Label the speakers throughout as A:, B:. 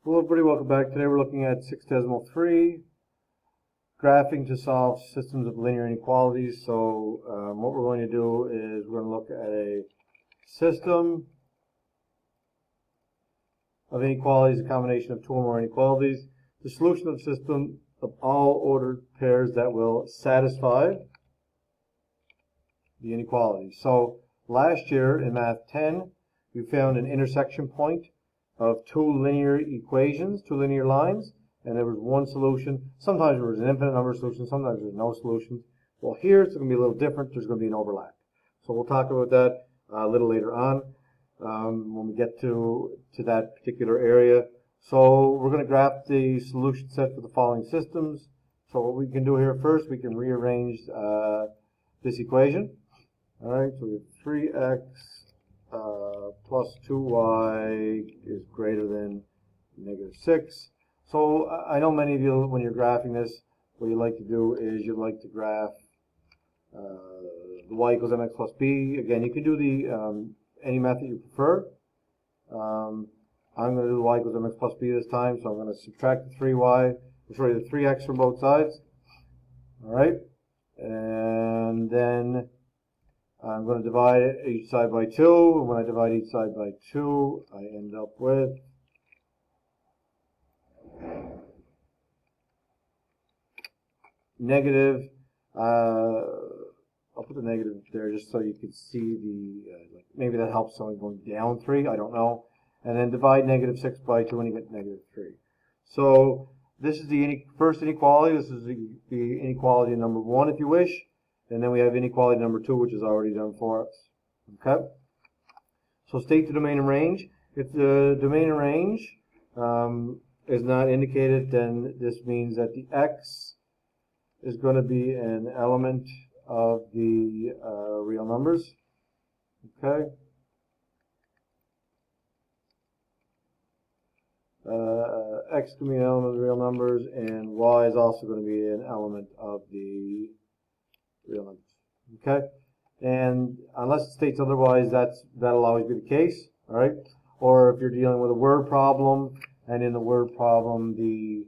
A: Hello everybody, welcome back. Today we're looking at 6.3, graphing to solve systems of linear inequalities. So what we're going to do is we're going to look at a system of inequalities, a combination of two or more inequalities. The solution of the system of all ordered pairs that will satisfy the inequality. So last year in Math 10, we found an intersection point of two linear equations, two linear lines, and there was one solution. Sometimes there was an infinite number of solutions, sometimes there's no solutions. Well, here it's going to be a little different. There's going to be an overlap. So we'll talk about that a little later on when we get to that particular area. So we're going to graph the solution set for the following systems. So what we can do here first, we can rearrange this equation. All right, so we have 3x plus 2y is greater than negative 6. So I know many of you, when you're graphing this, what you like to do is you like to graph the y equals mx plus b. Again, you can do the any method you prefer. I'm going to do the y equals mx plus b this time, so I'm going to subtract the 3y, sorry, the 3x from both sides. All right, and then I'm going to divide each side by 2, and when I divide each side by 2, I end up with negative, I'll put the negative there just so you can see the, like maybe that helps someone going down 3, I don't know. And then divide negative 6 by 2 and you get negative 3. So this is the first inequality. This is the inequality number 1 if you wish. And then we have inequality number 2, which is already done for us. Okay? So state the domain and range. If the domain and range is not indicated, then this means that the x is going to be an element of the real numbers. Okay? X can be an element of the real numbers, and y is also going to be an element of the real numbers. Okay? And unless it states otherwise, that'll always be the case. All right? Or if you're dealing with a word problem, and in the word problem the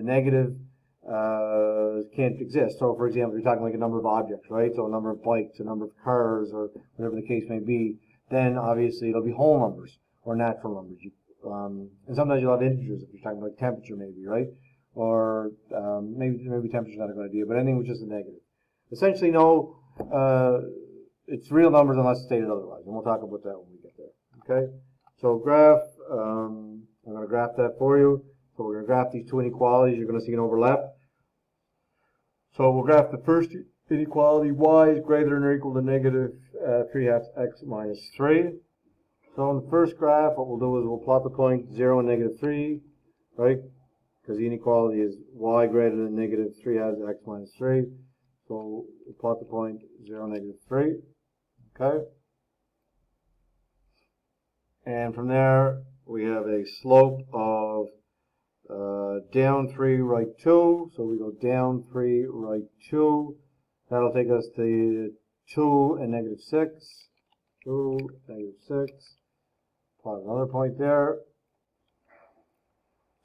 A: negative can't exist. So for example, you're talking like a number of objects, right? So a number of bikes, a number of cars, or whatever the case may be, then obviously it'll be whole numbers or natural numbers. And sometimes you'll have integers if you're talking like temperature maybe, right? Or maybe temperature's not a good idea, but anything with just a negative. Essentially, no, it's real numbers unless stated otherwise, and we'll talk about that when we get there. Okay? So graph, I'm going to graph that for you. So we're going to graph these two inequalities. You're going to see an overlap. So we'll graph the first inequality, y is greater than or equal to negative 3/2 x minus 3. So in the first graph, what we'll do is we'll plot the point 0 and negative 3, right? Because the inequality is y greater than negative 3/2 x minus 3. So we'll plot the point 0, negative 3. Okay? And from there, we have a slope of down 3, right 2. So we go down 3, right 2. That'll take us to 2 and negative 6. 2, negative 6. Plot another point there.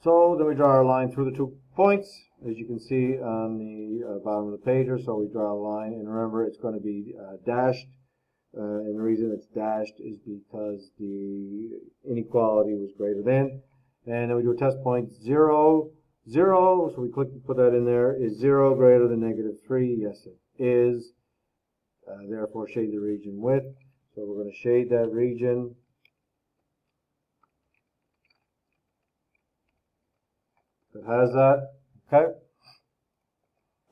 A: So then we draw our line through the 2 points, as you can see on the bottom of the page here. So we draw a line, and remember it's going to be dashed. And the reason it's dashed is because the inequality was greater than. And then we do a test point 0, 0. So we put that in there. Is 0 greater than negative 3? Yes, it is. Therefore, shade the region with. So we're going to shade that region. It has that. Okay.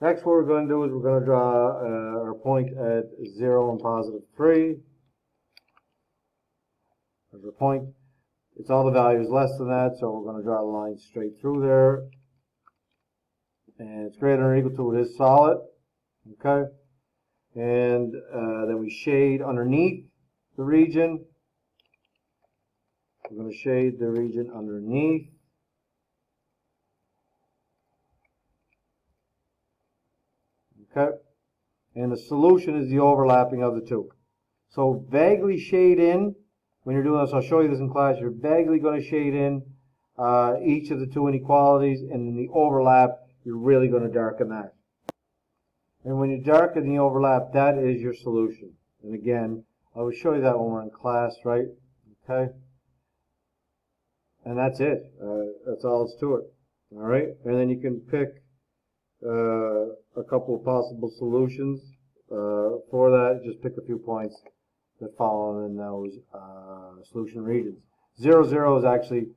A: Next, what we're going to do is we're going to draw our point at 0 and positive 3. There's a point. It's all the values less than that, so we're going to draw a line straight through there. And it's greater or equal to, it is solid. Okay. And then we shade underneath the region. We're going to shade the region underneath. Okay, and the solution is the overlapping of the two. So vaguely shade in, when you're doing this, I'll show you this in class, you're vaguely going to shade in each of the two inequalities, and in the overlap, you're really going to darken that. And when you darken the overlap, that is your solution. And again, I will show you that when we're in class, right? Okay? And that's it. That's all it's to it. All right? And then you can pick a couple of possible solutions for that. Just pick a few points that fall in those solution regions. 0, 0 is actually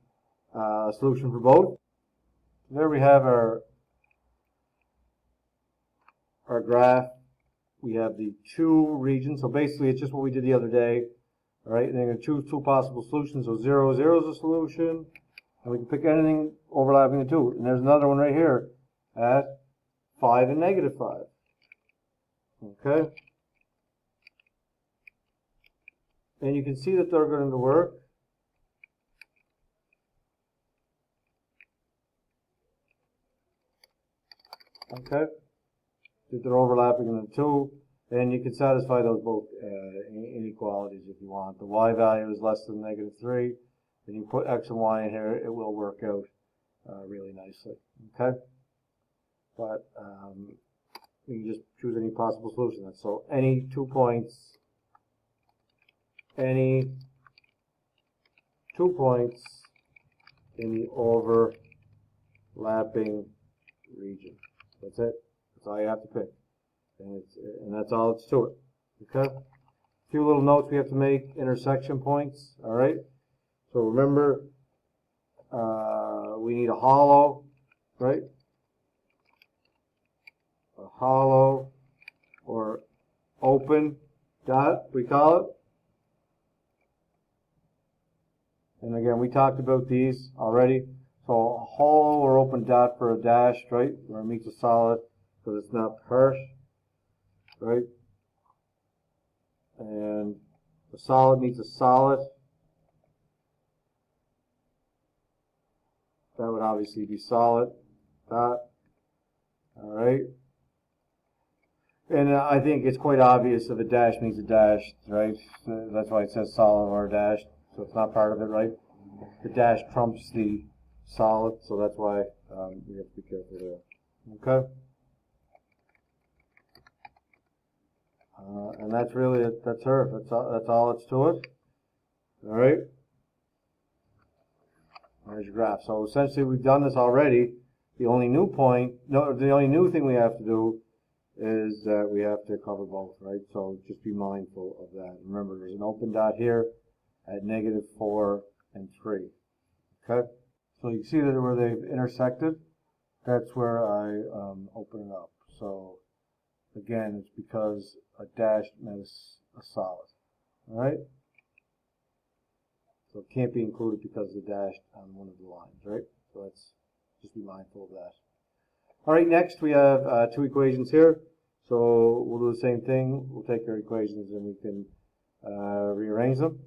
A: a solution for both. There we have our graph. We have the two regions. So basically, it's just what we did the other day. All right, and then you're going to choose two possible solutions. So 0, 0 is a solution. And we can pick anything overlapping the two. And there's another one right here at 5 and negative 5. Okay? And you can see that they're going to work. Okay? That they're overlapping in the two. And you can satisfy those both inequalities if you want. The y value is less than negative 3. Then you put x and y in here, it will work out really nicely. Okay? But you can just choose any possible solution. So any 2 points, any 2 points in the overlapping region. That's it. That's all you have to pick. And that's all it's to it. Okay? A few little notes we have to make. Intersection points. All right? So remember, we need a hollow, right? A hollow or open dot, we call it. And again, we talked about these already. So a hollow or open dot for a dashed, right? Where it meets a solid because it's not harsh, right? And a solid meets a solid. That would obviously be solid dot. All right. And I think it's quite obvious if a dash means a dash, right? That's why it says solid or dashed. So it's not part of it, right? The dash trumps the solid, so that's why we have to be careful there. Okay? And that's really it. That's her. That's all it's to it. All right? There's your graph. So essentially, we've done this already. The only new thing we have to do is that we have to cover both, right? So just be mindful of that. Remember, there's an open dot here at negative 4 and 3. Okay? So you can see that where they've intersected, that's where I open it up. So again, it's because a dash met a solid. All right? So it can't be included because of the dash on one of the lines, right? So let's just be mindful of that. All right, next we have two equations here. So we'll do the same thing. We'll take our equations and we can rearrange them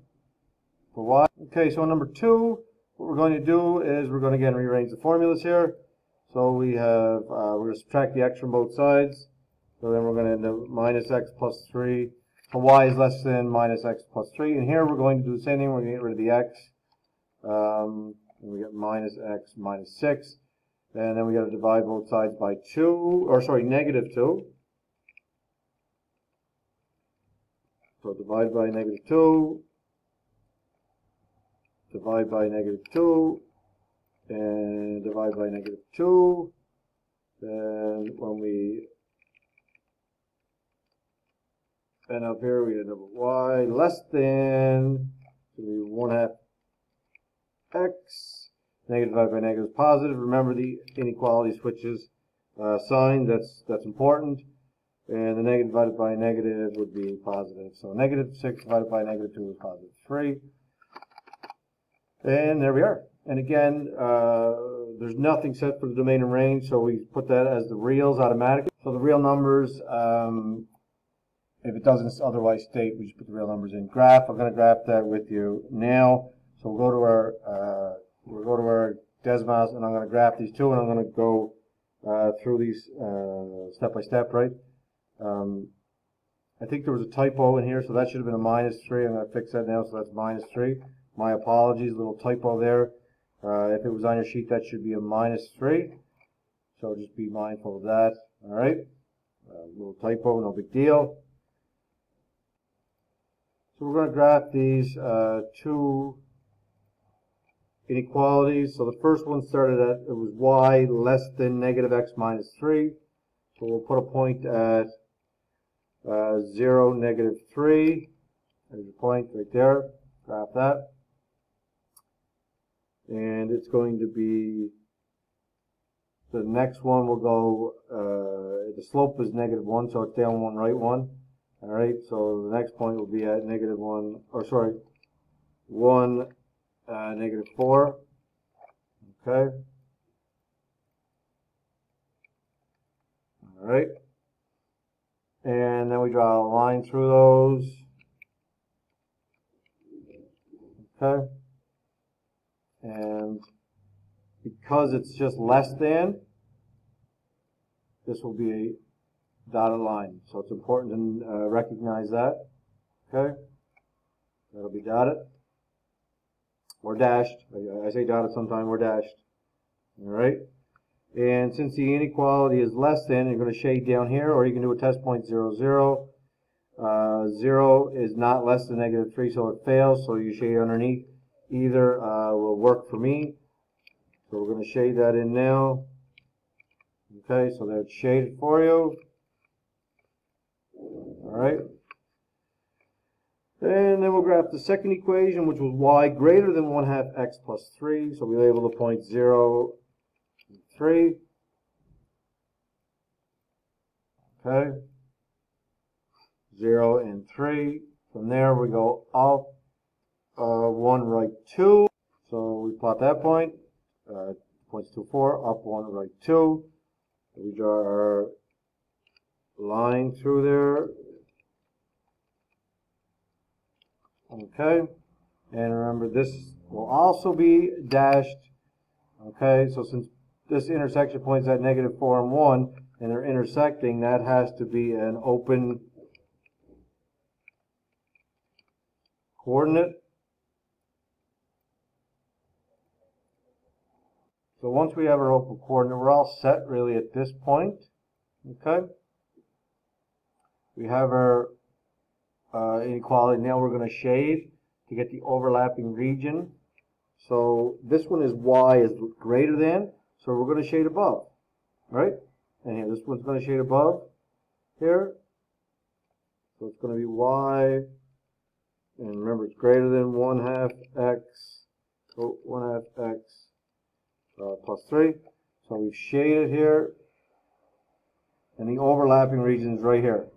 A: for y. Okay, so number 2, what we're going to do is we're going to again rearrange the formulas here. So we have, we're going to subtract the x from both sides. So then we're going to end up minus x plus 3. So y is less than minus x plus 3. And here we're going to do the same thing. We're going to get rid of the x. And we get minus x minus 6. And then we got to divide both sides by 2, or sorry, negative 2. So divide by negative 2. Divide by negative 2. And divide by negative 2. Then when we end up here, we end up with y less than, so we 1/2 x. Negative divided by negative is positive. Remember the inequality switches sign. That's important. And the negative divided by negative would be positive. So negative 6 divided by negative 2 is positive 3. And there we are. And again, there's nothing set for the domain and range, so we put that as the reals automatically. So the real numbers, if it doesn't otherwise state, we just put the real numbers in. Graph, I'm going to graph that with you now. So we'll go to our Desmos, and I'm going to graph these two, and I'm going to go through these step by step, right? I think there was a typo in here, so that should have been a minus 3. I'm going to fix that now, so that's minus 3. My apologies, little typo there. If it was on your sheet, that should be a -3. So just be mindful of that. All right. Little typo, no big deal. So we're going to graph these two inequalities. So the first one started at, it was y less than -x minus 3. So we'll put a point at 0, -3. There's a point right there. Graph that. And it's going to be, the next one will go, the slope is -1, so it's down 1, right 1. All right, so the next point will be at -1, or sorry, 1, -4. Okay. All right. And then we draw a line through those. Okay. And because it's just less than, this will be a dotted line. So it's important to recognize that. Okay. That'll be dotted. Or dashed. I say dotted sometimes, or dashed. All right. And since the inequality is less than, you're going to shade down here, or you can do a test point 0, 0. 0 is not less than -3, so it fails. So you shade underneath. Either will work for me. So we're going to shade that in now. Okay, so that's shaded for you. All right. And then we'll graph the second equation, which was y greater than 1/2 x plus 3. So we label the point 0, 3. Okay. 0 and 3. From there we go up 1, right 2. So we plot that point. Points 2, 4. Up 1, right 2. We draw our line through there. Okay. And remember, this will also be dashed. Okay. So since this intersection points at -4 and 1, and they're intersecting, that has to be an open coordinate. So once we have our open coordinate, we're all set really at this point. Okay. We have our inequality. Now we're going to shade to get the overlapping region. So this one is y is greater than, so we're going to shade above, right? And here, this one's going to shade above here. So it's going to be y, and remember it's greater than 1/2 x, so 1/2 x plus 3. So we've shaded here, and the overlapping region is right here.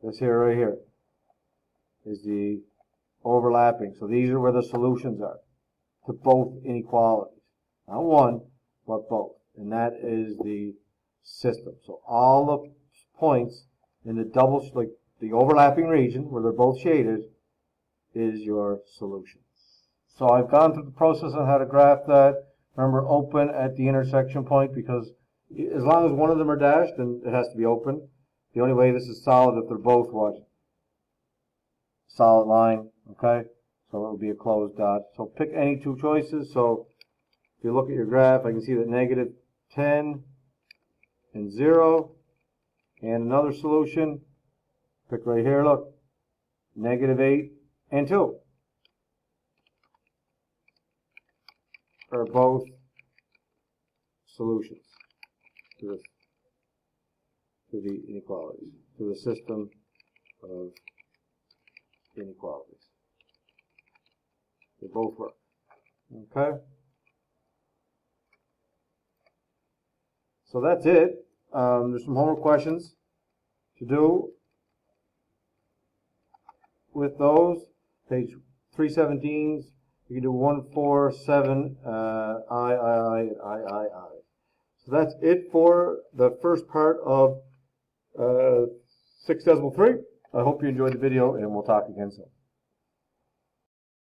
A: This here, right here, is the overlapping. So these are where the solutions are to both inequalities. Not one, but both. And that is the system. So all the points in the double, like the overlapping region where they're both shaded, is your solution. So I've gone through the process on how to graph that. Remember, open at the intersection point, because as long as one of them are dashed, then it has to be open. The only way this is solid if they're both what? Solid line, okay? So it will be a closed dot. So pick any two choices. So if you look at your graph, I can see that -10 and 0. And another solution, pick right here, look, -8 and 2. Are both solutions to the inequalities, to the system of inequalities. They both work. Okay? So that's it. There's some homework questions to do with those. Page 317s. You can do 1, 4, 7, I. So that's it for the first part of 6.3. I hope you enjoyed the video, and we'll talk again soon.